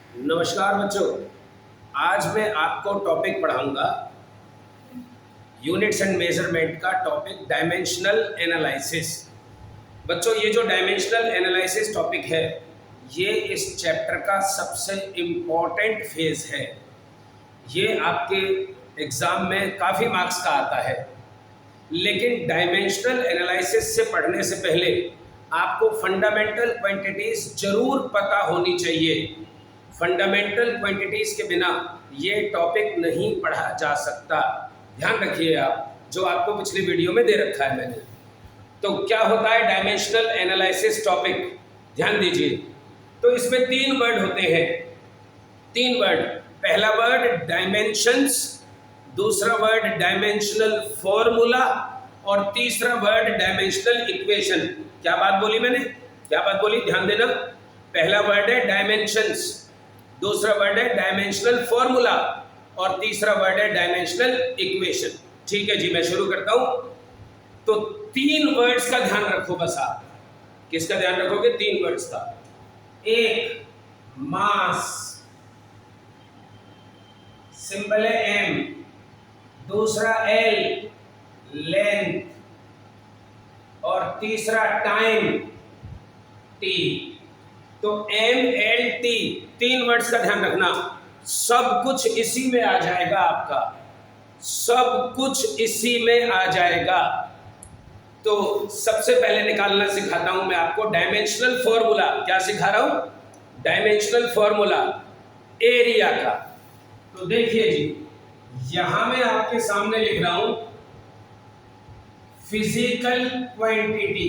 नमस्कार बच्चों। आज मैं आपको टॉपिक पढ़ाऊंगा यूनिट्स एंड मेजरमेंट का टॉपिक डायमेंशनल एनालिसिस। बच्चों, ये जो डायमेंशनल एनालिसिस टॉपिक है ये इस चैप्टर का सबसे इम्पोर्टेंट फेज है। ये आपके एग्ज़ाम में काफ़ी मार्क्स का आता है, लेकिन डायमेंशनल एनालिसिस से पढ़ने से पहले आपको फंडामेंटल क्वांटिटीज़ ज़रूर पता होनी चाहिए। फंडामेंटल क्वांटिटीज़ के बिना ये टॉपिक नहीं पढ़ा जा सकता। ध्यान रखिए आप, जो आपको पिछली वीडियो में दे रखा है मैंने। तो क्या होता है डायमेंशनल एनालिसिस टॉपिक, ध्यान दीजिए। तो इसमें 3 वर्ड होते हैं, 3 वर्ड। पहला वर्ड डायमेंशंस, दूसरा वर्ड डायमेंशनल फॉर्मूला और तीसरा वर्ड डायमेंशनल इक्वेशन। क्या बात बोली मैंने, क्या बात बोली, ध्यान देना। पहला वर्ड है डायमेंशंस, दूसरा वर्ड है डायमेंशनल फॉर्मूला और तीसरा वर्ड है डायमेंशनल इक्वेशन। ठीक है जी, मैं शुरू करता हूं। तो 3 वर्ड्स का ध्यान रखो बस आप। किसका ध्यान रखोगे? 3 वर्ड्स का। एक मास, सिंबल है एम, दूसरा एल लेंथ और तीसरा टाइम टी। तो एम एल टी 3 वर्ड्स का ध्यान रखना। सब कुछ इसी में आ जाएगा आपका, सब कुछ इसी में आ जाएगा। तो सबसे पहले निकालना सिखाता हूं मैं आपको डायमेंशनल फॉर्मूला। क्या सिखा रहा हूं? डायमेंशनल फॉर्मूला एरिया का। तो देखिए जी, यहां मैं आपके सामने लिख रहा हूं फिजिकल क्वांटिटी,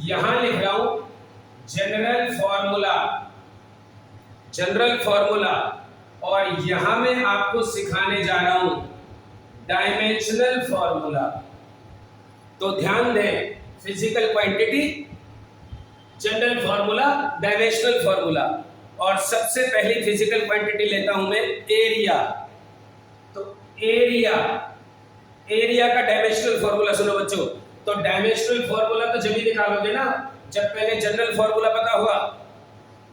यहां लिख रहा हूं जनरल फॉर्मूला, जनरल फॉर्मूला, और यहां मैं आपको सिखाने जा रहा हूं डायमेंशनल फॉर्मूला। तो ध्यान दें, physical quantity, general formula, dimensional formula. और सबसे पहली फिजिकल क्वांटिटी लेता हूं मैं एरिया। तो एरिया, एरिया का डायमेंशनल फॉर्मूला सुनो बच्चों। तो डायमेंशनल फॉर्मूला तो जब ही निकालोगे ना जब पहले जनरल फॉर्मूला पता हुआ।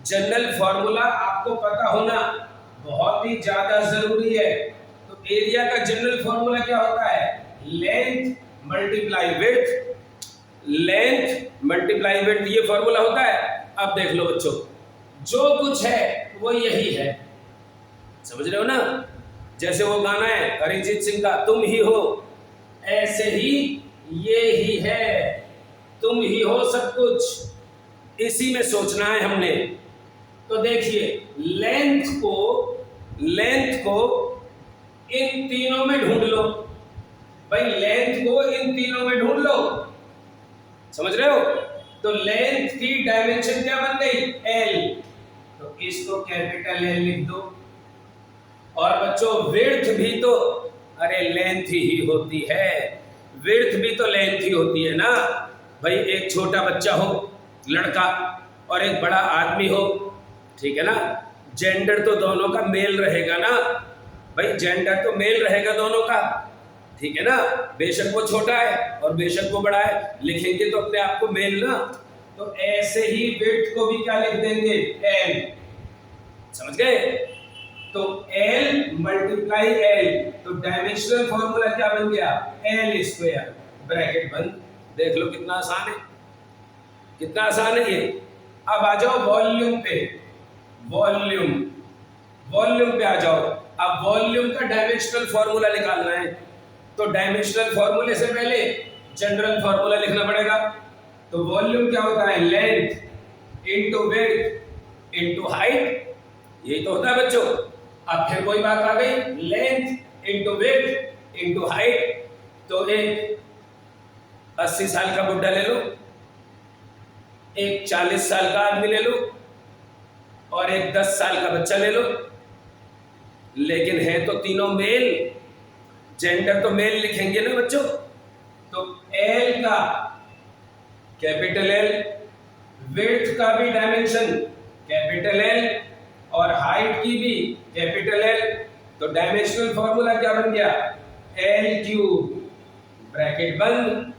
जनरल फॉर्मूला आपको पता होना बहुत ही ज्यादा जरूरी है। तो एरिया का जनरल फॉर्मूला क्या होता है? Length multiply width, length multiply width, ये फॉर्मूला होता है। अब देख लो बच्चों, जो कुछ है वो यही है, समझ रहे हो ना? जैसे वो गाना है अरिजीत सिंह का, तुम ही हो, ऐसे ही ये ही है, तुम ही हो सब कुछ, इसी में सोचना है हमने। तो देखिए लेंथ को इन तीनों में ढूंढ लो भाई, लेंथ को इन तीनों में ढूंढ लो, समझ रहे हो? तो लेंथ की डायमेंशन क्या बन गई? एल। तो इसको कैपिटल एल लिख दो। और बच्चों विड्थ भी तो अरे लेंथ ही होती है, विड्थ भी तो लेंथ ही होती है ना भाई। एक छोटा बच्चा हो लड़का और एक बड़ा आदमी हो, ठीक है ना, जेंडर तो दोनों का मेल रहेगा ना भाई, जेंडर तो मेल रहेगा दोनों का, ठीक है ना। बेशक वो छोटा है और बेशक वो बड़ा है, लिखेंगे तो अपने आप को मेल ना। तो ऐसे ही विड्थ को भी क्या लिख देंगे? एल, समझ गए? तो एल मल्टीप्लाई एल, तो डायमेंशनल फॉर्मूला क्या बन गया? एल स्क्वायर, ब्रैकेट बंद। देख लो कितना आसान है, कितना आसान है ये। अब आ जाओ वॉल्यूम पे, वॉल्यूम, वॉल्यूम पे आ जाओ। अब वॉल्यूम का डायमेंशनल फॉर्मूला निकालना है, तो डायमेंशनल फॉर्मूले से पहले जनरल फॉर्मूला लिखना पड़ेगा। तो वॉल्यूम क्या होता है? Length into width into height, यही तो होता है बच्चों। अब फिर कोई बात आ गई, length into width into height. तो एक 80 साल का बुढ़ा ले लो, एक 40 साल का आदमी ले लो और एक 10 साल का बच्चा ले लो, लेकिन है तो तीनों मेल, जेंडर तो मेल लिखेंगे ना बच्चों। तो एल का कैपिटल एल, विड्थ का भी डायमेंशन कैपिटल एल और हाइट की भी कैपिटल एल। तो डायमेंशनल फॉर्मूला क्या बन गया? एल क्यूब, ब्रैकेट बंद।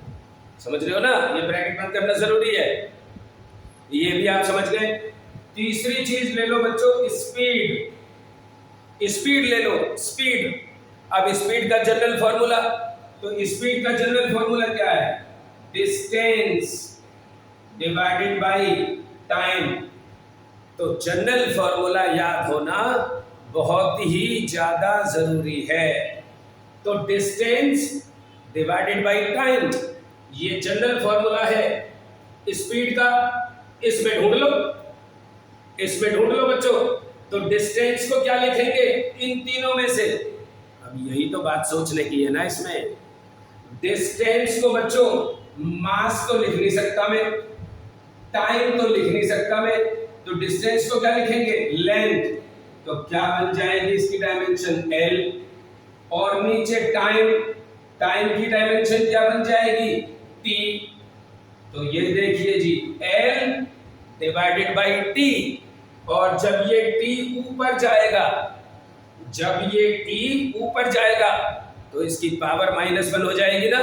समझ रहे हो ना? ये ब्रैकेट बंद करना जरूरी है, ये भी आप समझ गए। तीसरी चीज ले लो बच्चों, स्पीड। स्पीड ले लो, स्पीड। अब स्पीड का जनरल फॉर्मूला, तो स्पीड का जनरल फॉर्मूला क्या है? Distance divided by time. तो जनरल फॉर्मूला याद होना बहुत ही ज्यादा जरूरी है। तो डिस्टेंस डिवाइडेड बाय टाइम, ये जनरल फॉर्मूला है स्पीड का। इसमें ढूंढ लो, इसमें ढूंढ लो बच्चों। तो डिस्टेंस को क्या लिखेंगे इन तीनों में से? अब यही तो बात सोचने की है ना इसमें। डिस्टेंस को बच्चों मास तो लिख नहीं सकता मैं, टाइम तो लिख नहीं सकता मैं, तो डिस्टेंस को क्या लिखेंगे? लेंथ। तो क्या बन जाएगी इसकी डायमेंशन? L। और नीचे टाइम, टाइम की डायमेंशन क्या बन जाएगी? T। तो ये देखिए जी, L डिवाइडेड बाई T। और जब ये T ऊपर जाएगा, जब ये T ऊपर जाएगा तो इसकी पावर -1 हो जाएगी ना।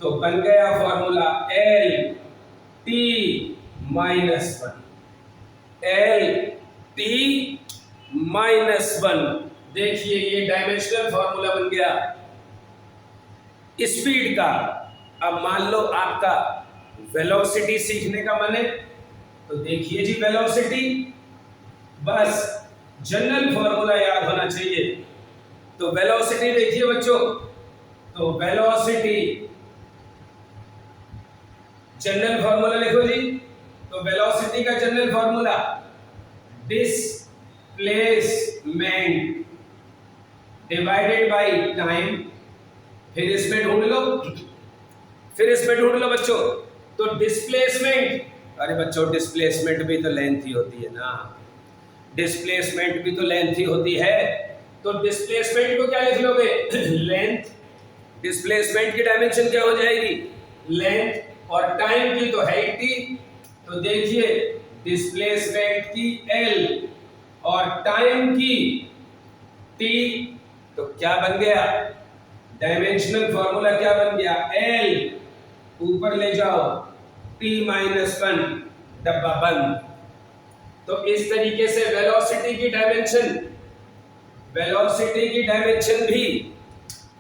तो बन गया formula L T -1, L T -1। देखिए ये डायमेंशनल फॉर्मूला बन गया स्पीड का। अब मान लो आपका वेलोसिटी सीखने का मन है, तो देखिए जी वेलोसिटी, बस जनरल फॉर्मूला याद होना चाहिए। तो वेलोसिटी देखिए बच्चों, तो वेलोसिटी जनरल फॉर्मूला लिखो जी। तो वेलोसिटी का general formula displacement divided by time. फिर इसमें ढूंढ लो, फिर इसमें ढूंढ लो बच्चों। तो डिस्प्लेसमेंट, अरे बच्चों डिस्प्लेसमेंट भी तो लेंथ ही होती है ना, डिस्प्लेसमेंट भी तो लेंथ ही होती है। तो डिस्प्लेसमेंट को क्या लिख लोगे? लेंथ। डिस्प्लेसमेंट की डायमेंशन क्या हो जाएगी? लेंथ। और टाइम की तो है ही T। तो देखिए डिस्प्लेसमेंट की L और टाइम की T, तो क्या बन गया? डायमेंशनल फॉर्मूला क्या बन गया? L ऊपर ले जाओ, T -1, डब्बा बंद। तो इस तरीके से वेलोसिटी की डायमेंशन, वेलोसिटी की डायमेंशन भी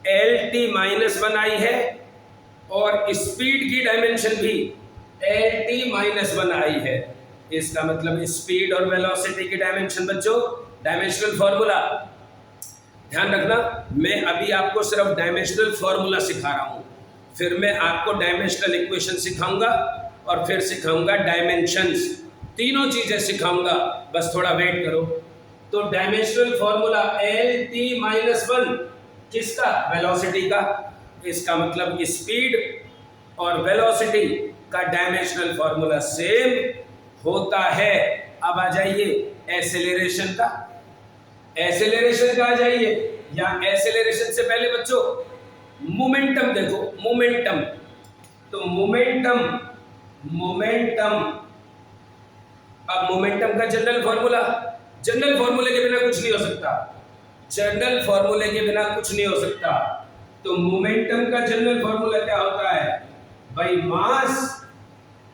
LT -1 आई है और स्पीड की डायमेंशन भी LT -1 आई है। इसका मतलब स्पीड और वेलोसिटी की डायमेंशन बच्चों डायमेंशनल फॉर्मूला। ध्यान रखना, मैं अभी आपको सिर्फ डायमेंशनल फॉर्मूला सिखा रहा हूं, फिर मैं आपको डायमेंशनल इक्वेशन सिखाऊंगा और फिर सिखाऊंगा डायमेंशंस। तीनों चीजें सिखाऊंगा, बस थोड़ा वेट करो। तो डायमेंशनल फॉर्मूला LT -1 किसका? वेलोसिटी का। इसका मतलब स्पीड और वेलोसिटी का डायमेंशनल फॉर्मूला सेम होता है। अब आ जाइए एक्सेलरेशन का, एक्सेलरेशन का आ जाइए। या एक्सेलरेशन से पहले बच्चों मोमेंटम देखो, मोमेंटम। तो मोमेंटम, मोमेंटम, अब मोमेंटम का जनरल फॉर्मूला, जनरल फॉर्मूले के बिना कुछ नहीं हो सकता, जनरल फॉर्मूले के बिना कुछ नहीं हो सकता। तो मोमेंटम का जनरल फॉर्मूला क्या होता है? By mass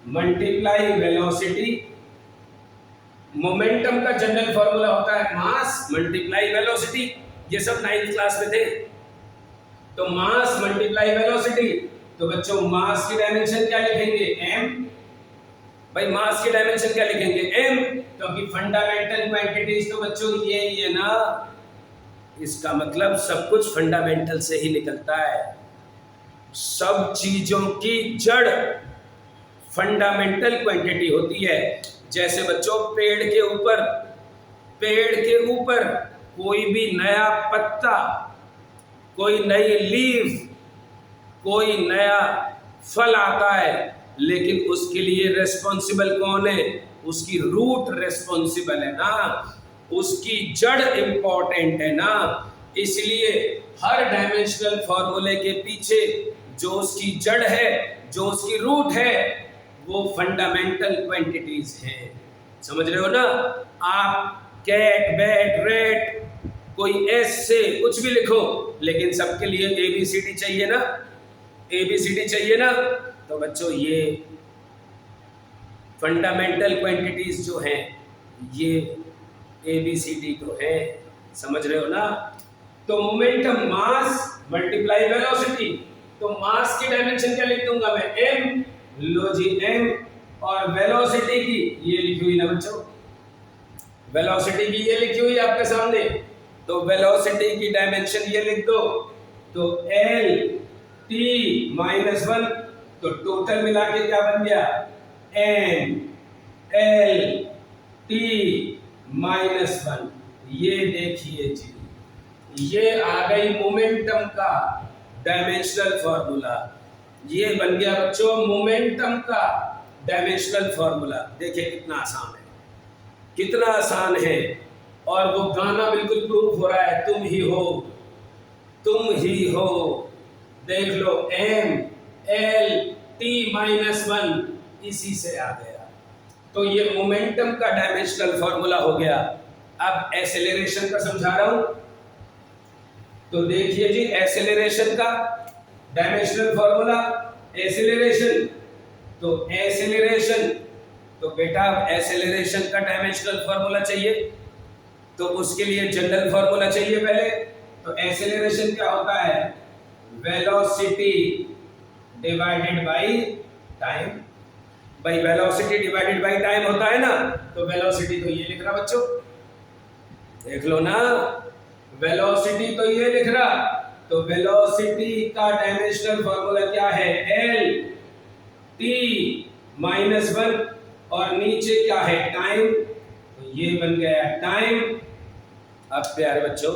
multiply velocity. Momentum का जनरल फॉर्मूला होता है मास मल्टीप्लाई वेलोसिटी। ये सब 9th क्लास में थे। तो मास मल्टीप्लाई वेलोसिटी, तो बच्चों मास की डायमेंशन क्या लिखेंगे? m। भाई मास की डायमेंशन क्या लिखेंगे? m, क्योंकि फंडामेंटल क्वांटिटीज तो बच्चों ये ही है ना। इसका मतलब सब कुछ फंडामेंटल से ही निकलता है। सब चीजों की जड़ फंडामेंटल क्वांटिटी होती है। जैसे बच्चों पेड़ के ऊपर, पेड़ के ऊपर कोई भी नया पत्ता, कोई नई लीफ, कोई नया फल आता है, लेकिन उसके लिए रेस्पॉन्सिबल कौन है? उसकी रूट रेस्पॉन्सिबल है ना, उसकी जड़ इंपॉर्टेंट है ना। इसलिए हर डायमेंशनल फॉर्मूले के पीछे जो उसकी जड़ है, जो उसकी रूट है, वो फंडामेंटल क्वांटिटीज हैं। समझ रहे हो ना? आप कैट, बैट, रेट, कोई एस से कुछ भी लिखो, लेकिन सबके लिए ABCD चाहिए ना, ABCD चाहिए ना। तो बच्चों ये फंडामेंटल क्वांटिटीज जो हैं ये ABCD तो है, समझ रहे हो ना। तो मोमेंटम मास मल्टीप्लाई वेलोसिटी, तो मास की डायमेंशन क्या लिख दूंगा मैं, m, लो जी m, और वेलोसिटी की ये लिखी हुई ना बच्चों, वेलोसिटी की ये लिखी हुई आपके सामने, तो वेलोसिटी की डायमेंशन ये लिख दो, तो L T -1, तो टोटल मिला के क्या बन गया, M L T -1। ये देखिए जी, ये आ गई मोमेंटम का डायमेंशनल फॉर्मूला, ये बन गया बच्चों मोमेंटम का डायमेंशनल फॉर्मूला। देखिए कितना आसान है, कितना आसान है, और वो गाना बिल्कुल प्रूफ हो रहा है, तुम ही हो, तुम ही हो, देख लो M L T -1 इसी से आ गया। तो ये मोमेंटम का डायमेंशनल फॉर्मूला हो गया। अब एक्सेलरेशन का समझा रहा हूं, तो देखिए जी एक्सेलरेशन का डायमेंशनल फॉर्मूला, एक्सेलरेशन, तो एक्सेलरेशन, तो बेटा एक्सेलरेशन का डायमेंशनल फॉर्मूला चाहिए, तो उसके लिए जनरल फॉर्मूला चाहिए पहले। तो एक्सेलरेशन क्या होता है, वेलोसिटी डिवाइडेड बाय टाइम, भाई वेलोसिटी डिवाइडेड बाय टाइम होता है ना, तो वेलोसिटी तो ये लिख रहा बच्चों, देख लो ना, वेलोसिटी तो ये लिख रहा, तो वेलोसिटी का डायमेंशनल फॉर्मूला क्या है, L T -1, और नीचे क्या है, टाइम, तो ये बन गया टाइम। अब प्यारे बच्चों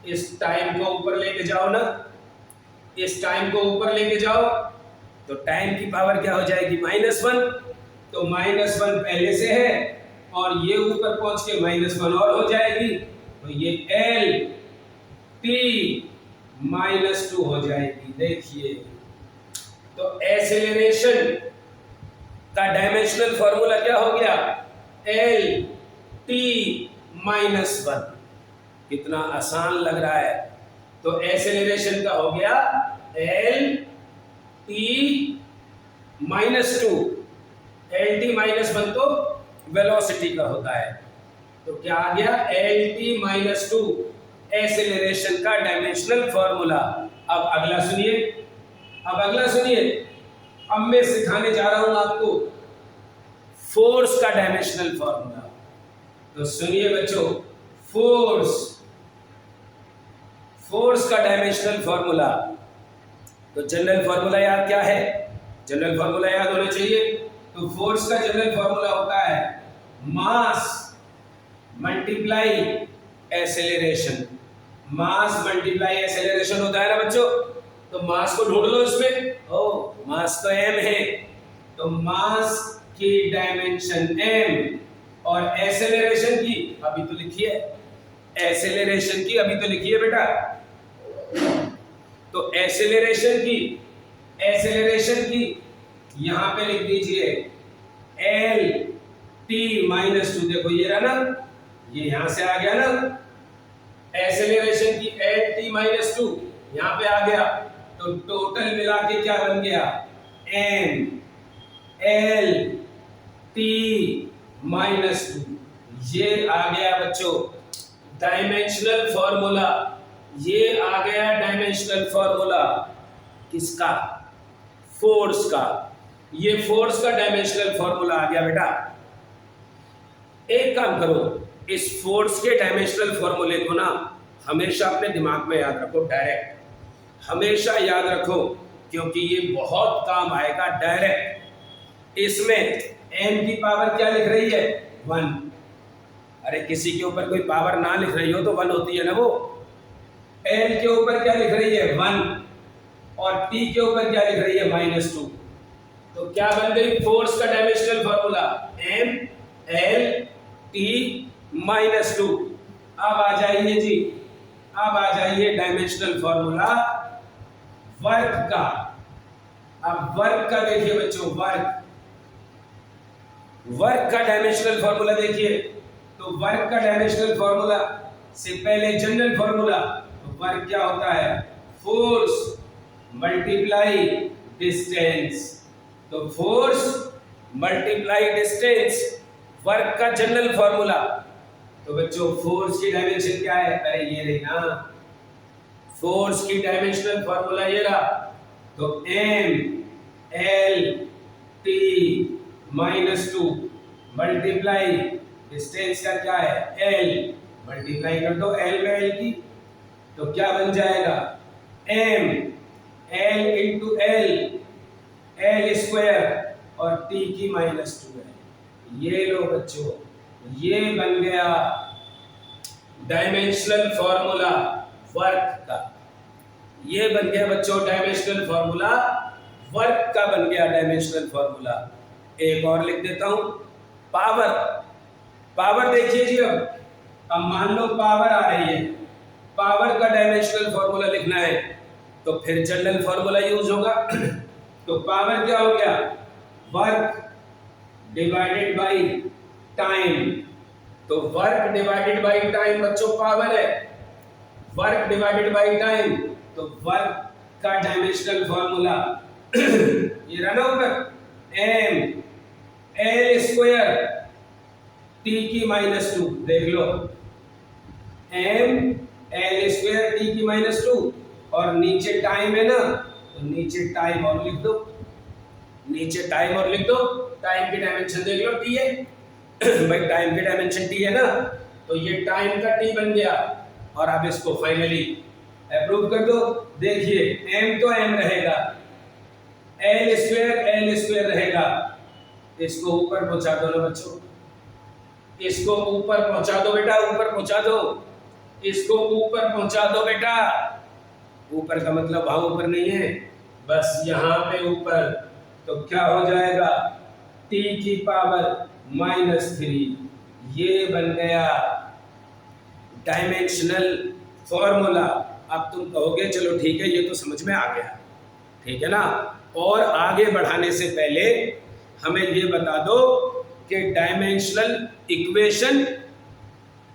इस टाइम को ऊपर लेके जाओ ना, इस टाइम को ऊपर लेके जाओ, तो टाइम की पावर क्या हो जाएगी, -1, तो -1 पहले से है, और ये ऊपर पहुंच के -1 और हो जाएगी, तो ये L T -2 हो जाएगी। देखिए तो एक्सेलरेशन का डायमेंशनल फॉर्मूला क्या हो गया, L T -1, कितना आसान लग रहा है। तो एक्सेलरेशन का हो गया L T -2, L T -1 तो वेलोसिटी का होता है, तो क्या आ गया, L T -2 एक्सेलरेशन का डायमेंशनल फॉर्मूला। अब अगला सुनिए, अब अगला सुनिए, अब मैं सिखाने जा रहा हूं आपको फोर्स का डायमेंशनल फॉर्मूला। तो सुनिए बच्चों, फोर्स का डायमेंशनल फॉर्मूला, तो जनरल फॉर्मूला याद क्या है, जनरल फॉर्मूला याद होना चाहिए। तो फोर्स का जनरल फॉर्मूला होता है मास मल्टीप्लाई एक्सेलरेशन, मास मल्टीप्लाई एक्सेलरेशन होता है ना बच्चों। तो मास को ढूंढ लो इसमें, ओ मास तो m है, तो मास की डायमेंशन m, और एक्सेलरेशन की अभी तो लिखी है, एक्सेलरेशन की अभी तो लिखी है बेटा, तो एक्सेलरेशन की यहां पे लिख दीजिए L T -2, देखो ये रहा ना, ये यहां से आ गया ना, एक्सेलरेशन की L T -2 यहां पे आ गया, तो टोटल मिला के क्या बन गया, M L T -2, ये आ गया बच्चों डायमेंशनल फॉर्मूला, ये आ गया डायमेंशनल फॉर्मूला किसका, फोर्स का, ये फोर्स का डायमेंशनल फॉर्मूला आ गया बेटा। एक काम करो, इस फोर्स के डायमेंशनल फॉर्मूले को ना हमेशा अपने दिमाग में याद रखो, डायरेक्ट हमेशा याद रखो, क्योंकि ये बहुत काम आएगा डायरेक्ट। इसमें m की पावर क्या लिख रही है, 1, अरे किसी के ऊपर कोई पावर ना लिख रही हो तो 1 होती है ना वो, L के ऊपर क्या लिख रही है 1, और T के ऊपर क्या लिख रही है -2, तो क्या बन गई फोर्स का dimensional formula, M L T -2। अब आ जाइए जी, अब आ जाइए डायमेंशनल फॉर्मूला वर्क का। अब वर्क का देखिए बच्चों, वर्क का डायमेंशनल फॉर्मूला देखिए, तो वर्क का डायमेंशनल फॉर्मूला से पहले जनरल फॉर्मूला, तो वर्क क्या होता है, फोर्स मल्टीप्लाई डिस्टेंस, तो फोर्स मल्टीप्लाई डिस्टेंस, वर्क का जनरल फॉर्मूला। तो बच्चों फोर्स की डायमेंशन क्या है? अरे ये रही ना, फोर्स की डायमेंशनल फॉर्मूला ये रहा। तो M_L_T-2 मल्टीप्लाई डिस्टेंस का क्या है? L, मल्टीप्लाई कर दो L में L की, तो क्या बन जाएगा? M L into L, L square और T की -2 है। ये लो बच्चों, ये बन गया डायमेंशनल फॉर्मूला वर्क का। ये बन गया बच्चों डायमेंशनल फॉर्मूला वर्क का, बन गया डायमेंशनल फॉर्मूला। एक और लिख देता हूं, पावर। पावर देखिए जी, अब मान लो पावर आ रही है, पावर का डायमेंशनल फॉर्मूला लिखना है तो फिर जनरल फॉर्मूला यूज होगा। तो पावर क्या हो गया? Work divided by time. तो वर्क डिवाइडेड बाय टाइम बच्चों पावर है, वर्क डिवाइडेड बाय टाइम। तो वर्क का डायमेंशनल फॉर्मूला ये रहा ना ऊपर, m l स्क्वायर t की -2, देख लो m l स्क्वायर t की -2, और नीचे टाइम है ना, तो नीचे टाइम और लिख दो, नीचे टाइम और लिख दो। टाइम की डायमेंशन देख लो t है भाई, टाइम की डायमेंशन t है ना, तो ये टाइम का t बन गया। और अब इसको फाइनली अप्रूव कर दो। देखिए m तो m रहेगा, l स्क्वायर रहेगा, इसको ऊपर पहुंचा दो ना बच्चों, इसको ऊपर पहुंचा दो बेटा, ऊपर पहुंचा दो, इसको ऊपर पहुंचा दो बेटा। ऊपर का मतलब वहां ऊपर नहीं है, बस यहां पे ऊपर। तो क्या हो जाएगा? t की पावर -3। ये बन गया डायमेंशनल फॉर्मूला। अब तुम कहोगे चलो ठीक है, ये तो समझ में आ गया, ठीक है ना। और आगे बढ़ाने से पहले हमें ये बता दो कि डायमेंशनल इक्वेशन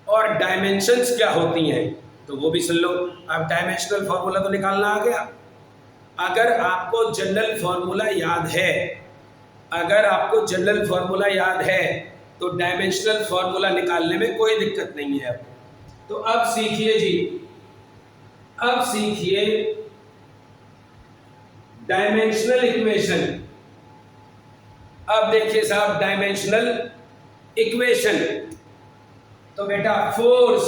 और डायमेंशंस क्या होती हैं, तो वो भी सुन लो। अब डायमेंशनल फॉर्मूला तो निकालना आ गया। अगर आपको जनरल फॉर्मूला याद है, अगर आपको जनरल फॉर्मूला याद है तो डायमेंशनल फॉर्मूला निकालने में कोई दिक्कत नहीं है। तो अब सीखिए जी, अब सीखिए डायमेंशनल इक्वेशन। अब देखिए साहब, डायमेंशनल इक्वेशन, तो बेटा फोर्स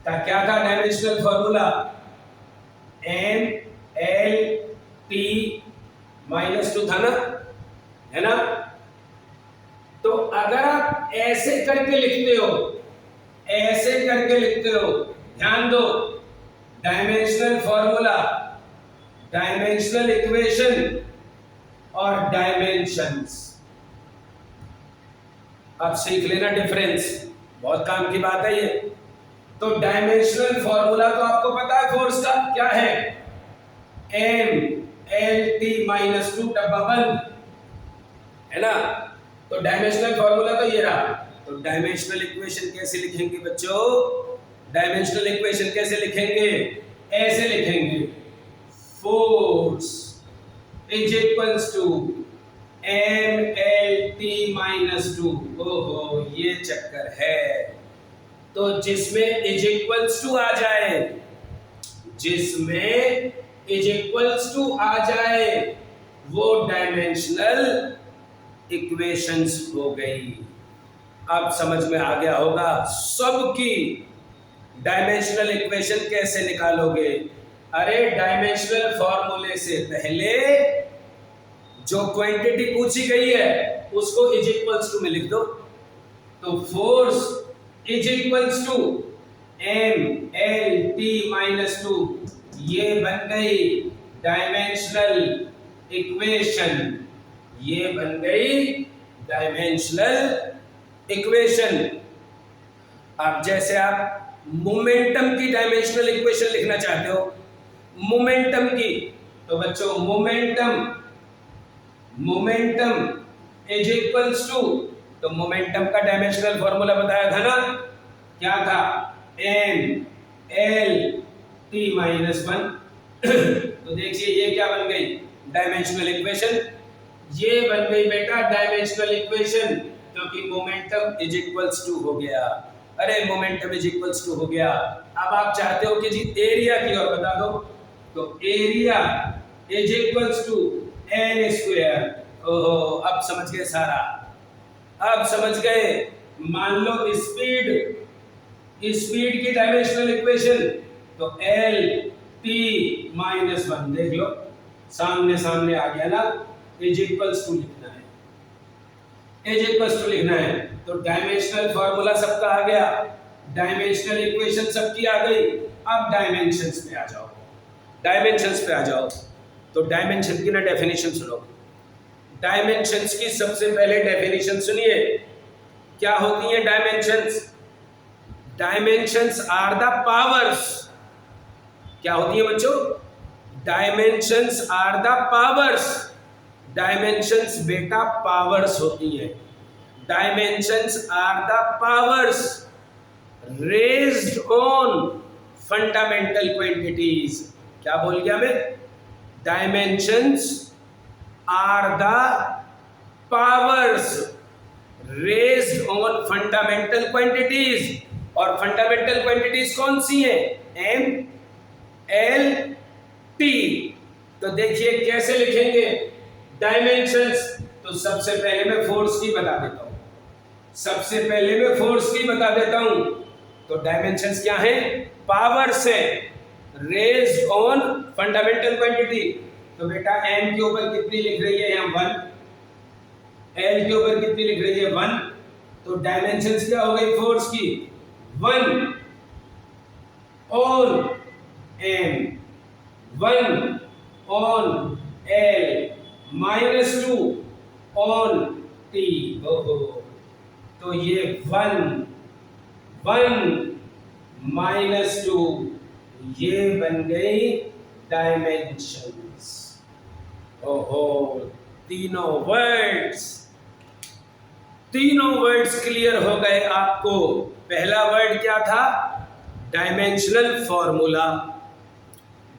का क्या था डायमेंशनल फॉर्मूला? M_L_T-2 था ना, है ना। तो अगर आप ऐसे करके लिखते हो, ऐसे करके लिखते हो, ध्यान दो, डायमेंशनल फॉर्मूला, डायमेंशनल इक्वेशन और डायमेंशंस। अब सीख लेना डिफरेंस, बहुत काम की बात है ये। तो डायमेंशनल फॉर्मूला तो आपको पता है फोर्स का क्या है, M_L_T-2 डब्बा बंद, है ना। तो डायमेंशनल फॉर्मूला तो ये रहा। तो डायमेंशनल इक्वेशन कैसे लिखेंगे बच्चों? डायमेंशनल इक्वेशन कैसे लिखेंगे? ऐसे लिखेंगे, force is equals to M_L_T-2। ओहो, ये चक्कर है। तो जिसमें इज इक्वल्स टू आ जाए, जिसमें इज इक्वल्स टू आ जाए, वो डायमेंशनल इक्वेशंस हो गई। अब समझ में आ गया होगा सबकी डायमेंशनल इक्वेशन कैसे निकालोगे। अरे डायमेंशनल फॉर्मूले से पहले जो क्वांटिटी पूछी गई है उसको इज इक्वल्स टू में लिख दो। तो force is equals to M_L_T-2, ये बन गई डायमेंशनल इक्वेशन, ये बन गई डायमेंशनल इक्वेशन। अब जैसे आप मोमेंटम की डायमेंशनल इक्वेशन लिखना चाहते हो, मोमेंटम की, तो बच्चों मोमेंटम इज इक्वल्स टू, तो मोमेंटम का डायमेंशनल फॉर्मूला बताया था ना, क्या था? M_L_T-1। तो देखिए ये क्या बन गई? Dimensional equation. ये बन गई बेटा डायमेंशनल इक्वेशन, क्योंकि मोमेंटम इज इक्वल्स टू हो गया। अरे मोमेंटम इज इक्वल्स टू हो गया। अब आप चाहते हो कि जी एरिया की ओर बता दो, तो area is equals to L square. ओहो, अब समझ गए सारा, अब समझ गए। मान लो स्पीड की डायमेंशनल इक्वेशन, तो एल टी माइनस वन, देख लो सामने सामने आ गया ना, इज इक्वल्स टू लिखना है, इज इक्वल्स टू लिखना है। तो डायमेंशनल फॉर्मूला सबका आ गया, डायमेंशनल इक्वेशन सबकी आ गई। अब डायमेंशंस पे आ जाओ, डायमेंशंस पे आ जाओ। तो डायमेंशन की ना डेफिनेशन सुनो। डायमेंशंस की सबसे पहले डेफिनेशन सुनिए, क्या होती है dimensions? Dimensions are the powers. क्या होती है बच्चों? Dimensions are the powers. Dimensions बेटा पावर्स होती है। Dimensions are the powers raised on fundamental quantities. क्या बोल गया मैं? Dimensions are the powers raised on fundamental quantities. और फंडामेंटल क्वांटिटीज कौन सी है? M L T. तो देखिए कैसे लिखेंगे डायमेंशंस। तो सबसे पहले मैं फोर्स की बता देता हूं, सबसे पहले मैं फोर्स की बता देता हूं। तो डायमेंशंस क्या है? पावर्स है रेज्ड ऑन फंडामेंटल क्वांटिटी। तो बेटा एम के ऊपर कितनी लिख रही है यहाँ? 1। एल के ऊपर कितनी लिख रही है? 1। तो डायमेंशंस क्या हो गई फोर्स की? 1 on M, 1 on L, -2 on T. ओहो, तो ये 1 -2 ये बन गई डायमेंशंस। ओहो, तीनों वर्ड्स क्लियर हो गए आपको। पहला वर्ड क्या था? Dimensional formula.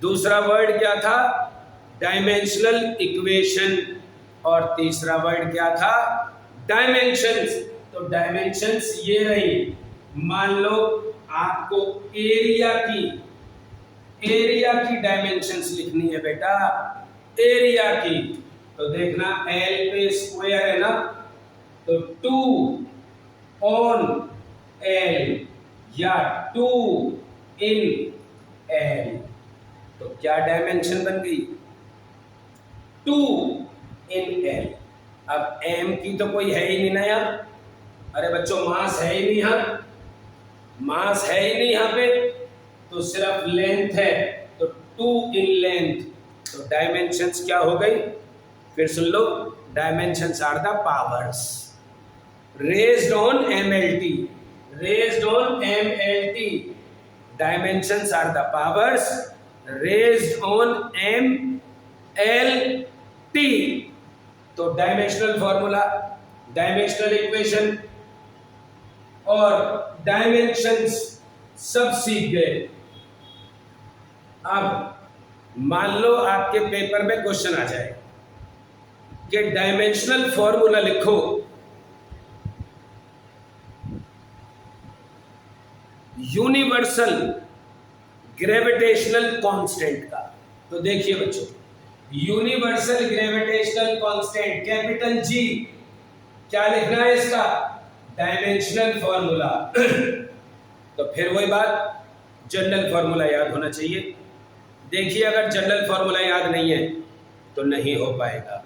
दूसरा वर्ड क्या था? Dimensional equation. और तीसरा वर्ड क्या था? डायमेंशंस। तो डायमेंशंस ये रही। मान लो आपको एरिया की डायमेंशंस लिखनी है बेटा, एरिया की। तो देखना एल पे स्क्वायर है ना, तो 2 ऑन एल या 2 इन एल। तो क्या डायमेंशन बन गई? 2 इन एल। अब एम की तो कोई है ही नहीं ना यार। अरे बच्चों मास है ही नहीं यहाँ, मास है ही नहीं यहाँ पे, तो सिर्फ लेंथ है। तो 2 इन लेंथ। तो डायमेंशंस क्या हो गई? फिर सुन लो, dimensions are the powers raised on MLT, raised on MLT. Dimensions are the powers raised on MLT. तो डायमेंशनल फॉर्मूला, डायमेंशनल इक्वेशन और डायमेंशंस सब सीख गए। अब मान लो आपके पेपर में क्वेश्चन आ जाए कि डायमेंशनल फॉर्मूला लिखो, यूनिवर्सल ग्रेविटेशनल कांस्टेंट का। तो देखिए बच्चों, universal gravitational constant capital G, क्या लिखना है इसका? Dimensional formula. तो फिर वही बात, जनरल फॉर्मूला याद होना चाहिए। देखिए अगर जनरल फॉर्मूला याद नहीं है तो नहीं हो पाएगा।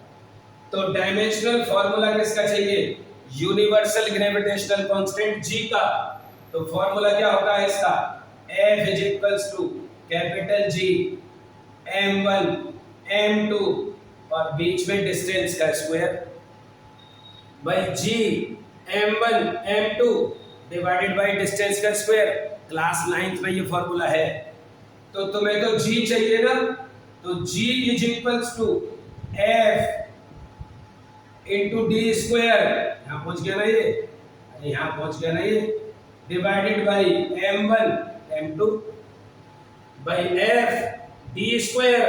तो डायमेंशनल फॉर्मूला किसका चाहिए? यूनिवर्सल ग्रेविटेशनल कांस्टेंट जी का। तो फॉर्मूला क्या होगा इसका? F is equals to capital G m1 m2 और बीच में डिस्टेंस का square by G m1 m2 divided by distance का स्क्वायर। क्लास 9th में ये फॉर्मूला है। तो तुम्हें तो g चाहिए ना, तो g is equals to f into D square, यहाँ पहुंच गया ना ये, यहाँ पहुंच गया ना ये, divided by m1 m2 by f D square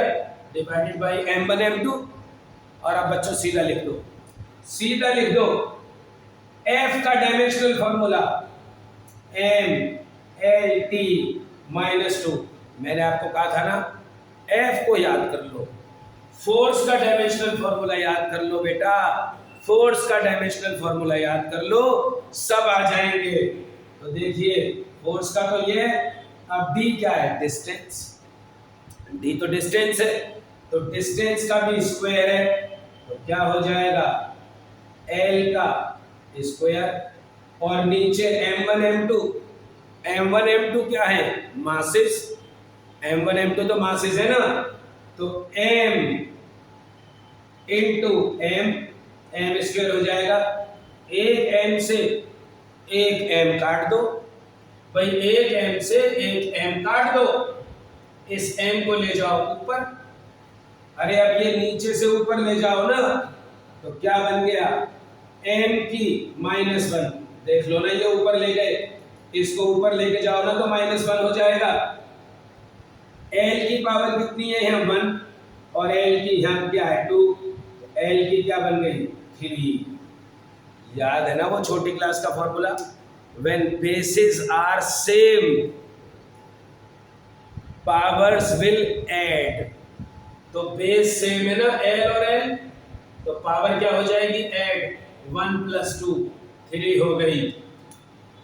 divided by m1 m2। और अब बच्चों सीधा लिख दो, सीधा लिख दो F का डायमेंशनल फॉर्मूला MLT -2। मैंने आपको कहा था ना F को याद कर लो, फोर्स का डायमेंशनल फॉर्मूला याद कर लो बेटा, फोर्स का डायमेंशनल फॉर्मूला याद कर लो, सब आ जाएंगे। तो देखिए फोर्स का तो ये है, अब D क्या है, डिस्टेंस, D तो डिस्टेंस है, तो डिस्टेंस का भी स्क्वायर है, तो क्या हो जाएगा L का स्क्वायर और नीचे M1 M2, M1 M2 क्या है, मासेस, M1 M2 तो मासेस है ना, तो M इंटू M स्क्वायर हो जाएगा, एक M से एक M काट दो भाई, एक M से एक M काट दो, इस M को ले जाओ ऊपर, अरे अब ये नीचे से ऊपर ले जाओ ना, तो क्या बन गया M की -1, देख लो ना ये ऊपर ले गए, इसको ऊपर लेके जाओ ना तो -1 हो जाएगा। L की पावर कितनी है यहाँ 1 और L की यहाँ क्या है 2, L की क्या बन गई 3। याद है ना वो छोटी क्लास का formula, when bases are same powers will add, तो बेस सेम है ना L और L, तो पावर क्या हो जाएगी ऐड, 1 + 2 3 हो गई,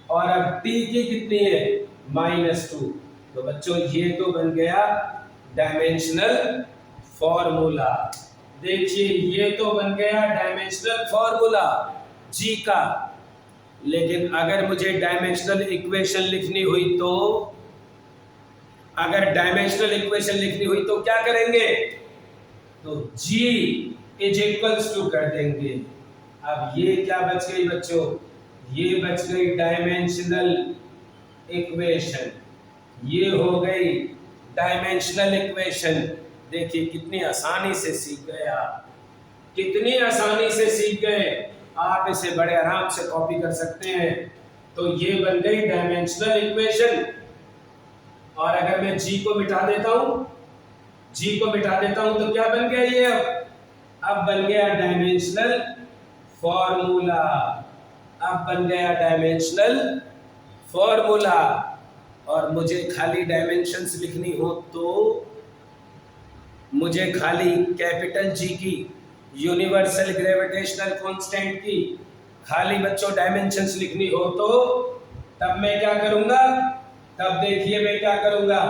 और अब T की कितनी है -2। तो बच्चों ये तो बन गया डायमेंशनल फॉर्मूला, देखिए ये तो बन गया डायमेंशनल फॉर्मूला G का। लेकिन अगर मुझे डायमेंशनल इक्वेशन लिखनी हुई तो, अगर डायमेंशनल इक्वेशन लिखनी हुई तो क्या करेंगे, तो G = कर देंगे। अब ये क्या बच गई बच्चों, ये बच गई डायमेंशनल इक्वेशन, ये हो गई डायमेंशनल इक्वेशन। देखिए कितनी आसानी से सीख गए आप, कितनी आसानी से सीख गए आप, इसे बड़े आराम से कॉपी कर सकते हैं। तो ये बन गई डायमेंशनल इक्वेशन, और अगर मैं G को मिटा देता हूं, G को मिटा देता हूं तो क्या बन गया ये, अब बन गया डायमेंशनल फॉर्मूला, अब बन गया डायमेंशनल फॉर्मूला। और मुझे खाली डायमेंशंस लिखनी हो तो मुझे खाली कैपिटल G की, यूनिवर्सल ग्रेविटेशनल कांस्टेंट की खाली बच्चों डायमेंशंस लिखनी हो तो तब मैं क्या करूंगा, तब देखिए मैं क्या करूंगा,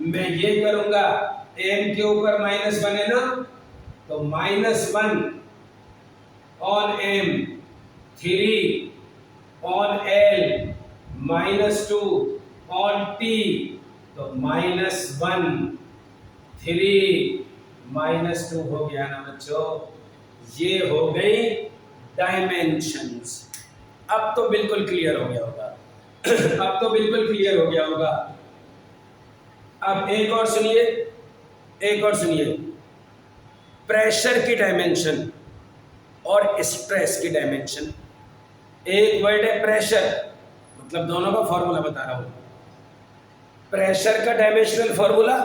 मैं ये करूंगा M के ऊपर -1 है ना, तो -1 on M, 3 on L, -2 on T, तो -1 3 -2 हो गया ना बच्चों, ये हो गई डायमेंशंस। अब तो बिल्कुल क्लियर हो गया होगा अब तो बिल्कुल क्लियर हो गया होगा। अब एक और सुनिए, एक और सुनिए, प्रेशर की डायमेंशन और स्ट्रेस की डायमेंशन। एक वर्ड है प्रेशर, मतलब दोनों का फॉर्मूला बता रहा हूं, प्रेशर का डायमेंशनल फॉर्मूला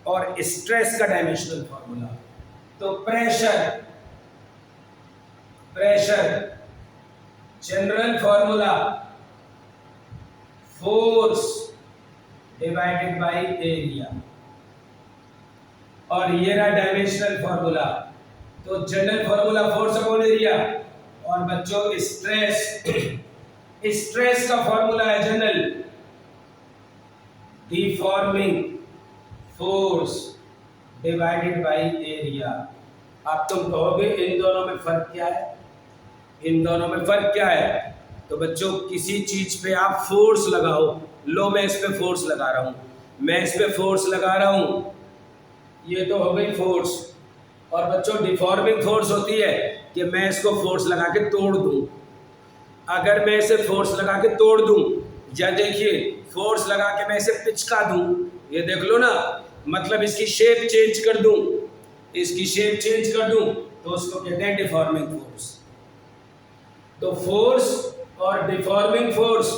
और स्ट्रेस का डायमेंशनल फॉर्मूला। तो pressure, pressure general formula force divided by area, और ये रहा डायमेंशनल फॉर्मूला। तो general formula force upon area, और बच्चों स्ट्रेस, स्ट्रेस का फॉर्मूला है general deforming force divided by area. अब तुम कहोगे इन दोनों में फर्क क्या है, इन दोनों में फर्क क्या है, तो बच्चों किसी चीज पे आप फोर्स लगाओ, लो मैं इस पे फोर्स लगा रहा हूं, मैं इस पे फोर्स लगा रहा हूं, ये तो हो गई फोर्स। और बच्चों डिफॉर्मिंग फोर्स होती है कि मैं इसको फोर्स लगा के तोड़ दूं, अगर मैं इसे फोर्स लगा के तोड़ दूं, या देखिए फोर्स लगा के मैं इसे पिचका दूं, ये देख लो ना, मतलब इसकी शेप चेंज कर दूं, इसकी शेप चेंज कर दूं, तो उसको कहते हैं डिफॉर्मिंग फोर्स। तो फोर्स और डिफॉर्मिंग फोर्स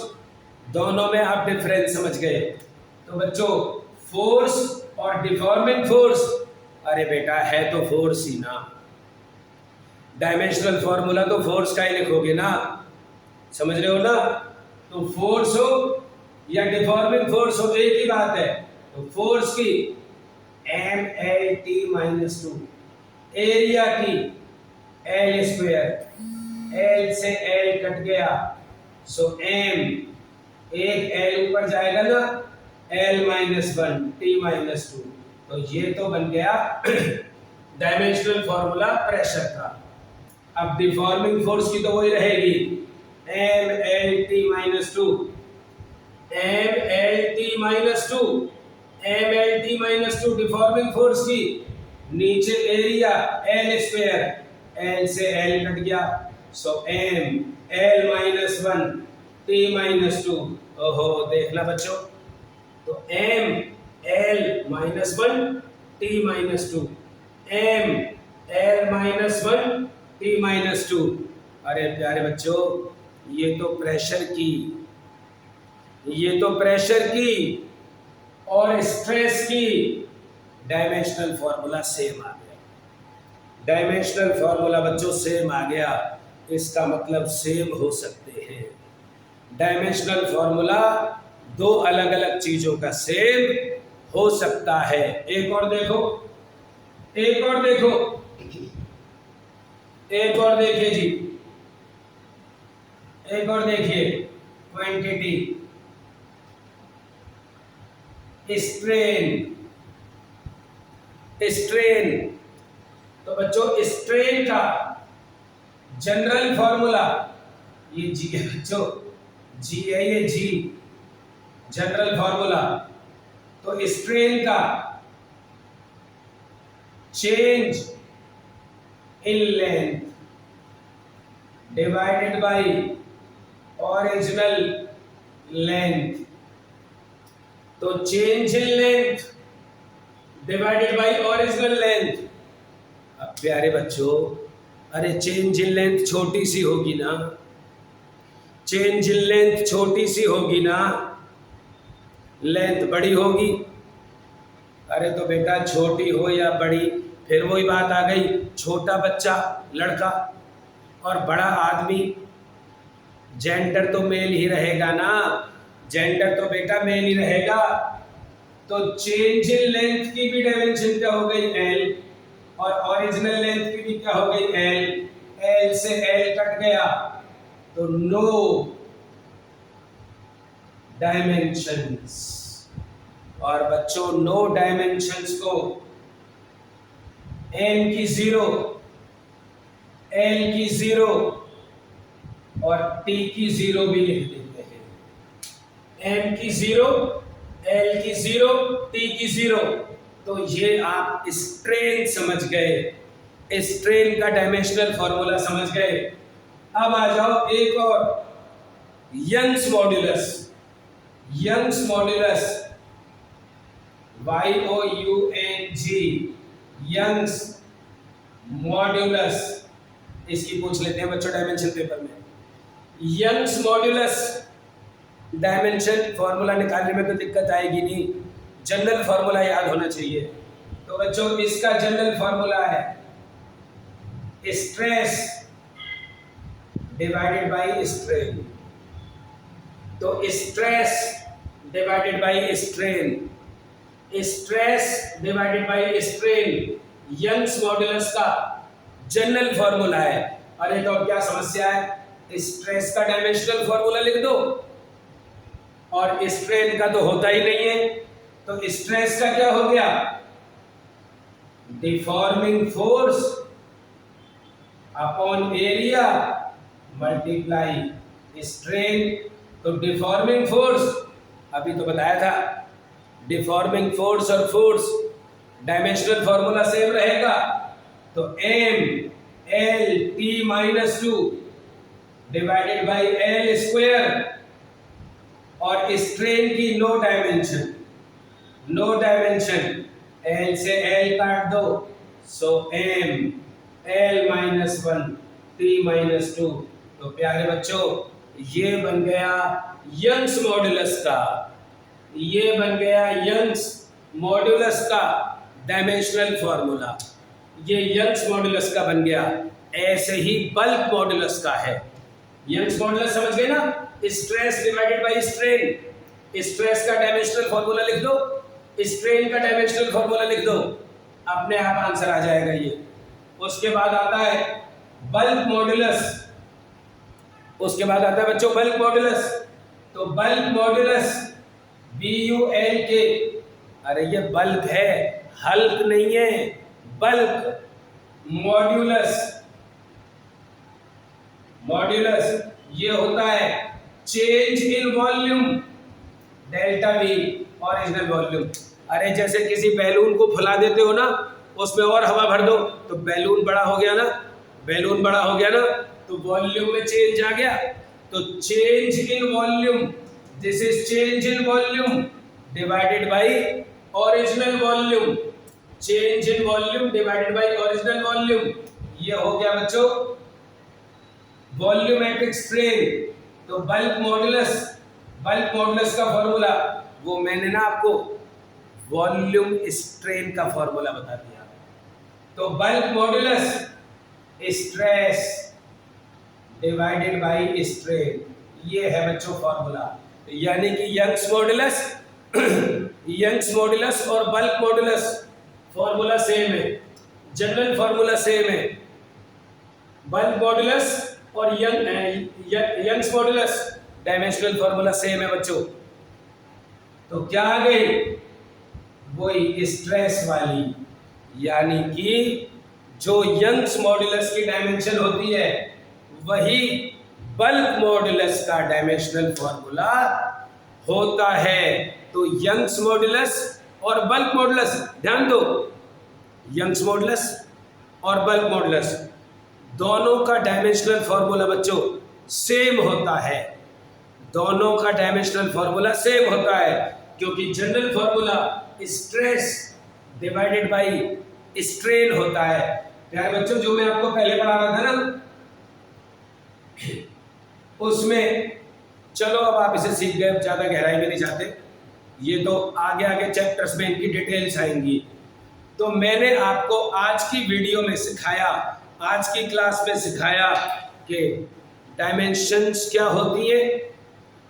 दोनों में आप डिफरेंस समझ गए। तो बच्चों फोर्स और डिफॉर्मिंग फोर्स अरे बेटा है तो फोर्स ही ना, डायमेंशनल फॉर्मूला तो फोर्स का ही लिखोगे ना, समझ रहे हो ना। तो फोर्स हो या डिफॉर्मिंग फोर्स हो एक ही बात है। तो फोर्स की mlt-2, एरिया की l स्क्वायर, l से l कट गया, सो m, एक l ऊपर जाएगा ना, l-1 t-2, तो ये तो बन गया डायमेंशनल फॉर्मूला प्रेशर का। अब डिफॉर्मिंग फोर्स की तो वही रहेगी, mlt-2, mlt-2 डिफॉर्मिंग फोर्स की, नीचे एरिया l स्क्वायर, l से l कट गया, सो m l-1 t-2। ओहो देखना बच्चों, तो m l-1 t-2, m l-1 t-2। अरे प्यारे बच्चों, ये तो प्रेशर की और स्ट्रेस की डायमेंशनल फॉर्मूला सेम आ गया। डायमेंशनल फॉर्मूला बच्चों सेम आ गया, इसका मतलब सेम हो सकते हैं। डायमेंशनल फॉर्मूला दो अलग अलग चीजों का सेम हो सकता है। एक और देखो, एक और देखिए जी, एक और देखिए, क्वांटिटी स्ट्रेन। तो बच्चों स्ट्रेन का जनरल फॉर्मूला, ये जी है बच्चों, जी है ये जी, जनरल फॉर्मूला। तो स्ट्रेन का change in length divided by original length, तो change in length divided by original length. अब प्यारे बच्चों, अरे चेंज इन लेंथ छोटी सी होगी ना, चेंज इन लेंथ छोटी सी होगी ना, लेंथ बड़ी होगी। अरे तो बेटा छोटी हो या बड़ी, फिर वही बात आ गई, छोटा बच्चा लड़का और बड़ा आदमी, जेंडर तो मेल ही रहेगा ना, जेंडर तो बेटा मेल ही रहेगा। तो चेंज इन लेंथ की भी डायमेंशन क्या हो गई l, और ओरिजिनल लेंथ की भी क्या हो गई l, l से l कट गया, तो नो डायमेंशंस। और बच्चों नो डायमेंशंस को m की 0, l की 0 और t की 0 भी लिख देते हैं। m की 0, l की 0, t की 0। तो ये आप स्ट्रेन समझ गए, स्ट्रेन का डायमेंशनल फॉर्मूला समझ गए। अब आ जाओ एक और, Young's modulus. Young's modulus YOUNG, Young's modulus, इसकी पूछ लेते हैं बच्चों डायमेंशन पेपर में। यंग्स मॉड्यूलस डायमेंशन फॉर्मूला निकालने में तो दिक्कत आएगी नहीं, जनरल फॉर्मूला याद होना चाहिए। तो बच्चों इसका जनरल फॉर्मूला है स्ट्रेस डिवाइडेड बाय स्ट्रेन। तो stress divided by strain, stress divided by strain Young's modulus का जनरल फॉर्मूला है। अरे तो अब क्या समस्या है, स्ट्रेस का डायमेंशनल फॉर्मूला लिख दो, और स्ट्रेन का तो होता ही नहीं है। तो स्ट्रेस का क्या हो गया, deforming force upon area multiply strain. तो डिफॉर्मिंग फोर्स अभी तो बताया था, डिफॉर्मिंग फोर्स और फोर्स डायमेंशनल फॉर्मूला सेम रहेगा। तो m l-2 divided by l square, और स्ट्रेन की नो डायमेंशन, l से l काट दो, सो m l-1 t-2। तो प्यारे बच्चों ये बन गया यंग्स मॉड्यूलस का, ये बन गया यंग्स मॉड्यूलस का डायमेंशनल फॉर्मूला, ये यंग्स मॉडुलस का बन गया। ऐसे ही बल्क मॉडुलस का है। यंग्स मॉडुलस समझ गए ना, stress divided by strain. Stress का डायमेंशनल फॉर्मूला लिख दो, स्ट्रेन का डायमेंशनल फॉर्मूला लिख दो, अपने आप आंसर आ जाएगा ये। उसके बाद आता है बल्क मॉडुलस, उसके बाद आता है बच्चों बल्क मॉडुलस। तो बल्क मॉडुलस BULK, अरे ये बल्क है, हल्क नहीं है, बल्क मॉड्यूलस। मॉड्यूलस ये होता है change in volume, delta V original volume. अरे जैसे किसी बैलून को फुला देते हो ना, उसमें और हवा भर दो तो बैलून बड़ा हो गया ना, बैलून बड़ा हो गया ना, तो वॉल्यूम में चेंज आ गया। तो change in volume, this is change in volume divided by original volume. Change in volume divided by original volume, ये हो गया बच्चों वॉल्यूमेट्रिक स्ट्रेन। तो बल्क मॉडुलस का फॉर्मूला वो मैंने ना आपको वॉल्यूम स्ट्रेन का फॉर्मूला बता दिया। तो bulk modulus stress divided by strain, ये है बच्चों फॉर्मूला। यानी कि यंग्स मॉडुलस और बल्क मॉडुलस फॉर्मूला सेम है, जनरल फॉर्मूला सेम है। बल्क मॉडुलस और Young's modulus dimensional formula same है बच्चों। तो क्या आ गई, वही स्ट्रेस वाली, यानी कि जो यंग्स मॉडुलस की डायमेंशन होती है वही बल्क मॉडुलस का डायमेंशनल फॉर्मूला होता है। तो यंग्स मॉडुलस और बल्क मॉडुलस, ध्यान दो, यंग्स मॉडुलस और बल्क मॉडुलस दोनों का डायमेंशनल फॉर्मूला बच्चों सेम होता है, दोनों का डायमेंशनल फॉर्मूला सेम होता है, क्योंकि general formula stress divided by strain होता है। प्यारे बच्चों, जो मैं आपको पहले पढ़ा रहा था ना, उसमें चलो अब आप इसे सीख गए, ज्यादा गहराई में नहीं जाते, ये तो आगे आगे चैप्टर्स में इनकी डिटेल्स आएंगी। तो मैंने आपको आज की वीडियो में सिखाया, आज की क्लास में सिखाया कि डायमेंशंस क्या होती है,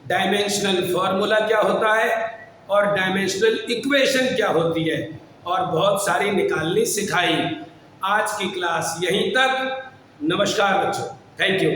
डायमेंशनल फॉर्मूला क्या होता है और डायमेंशनल इक्वेशन क्या होती है, और बहुत सारी निकालनी सिखाई। आज की क्लास यहीं तक। नमस्कार बच्चों, थैंक यू।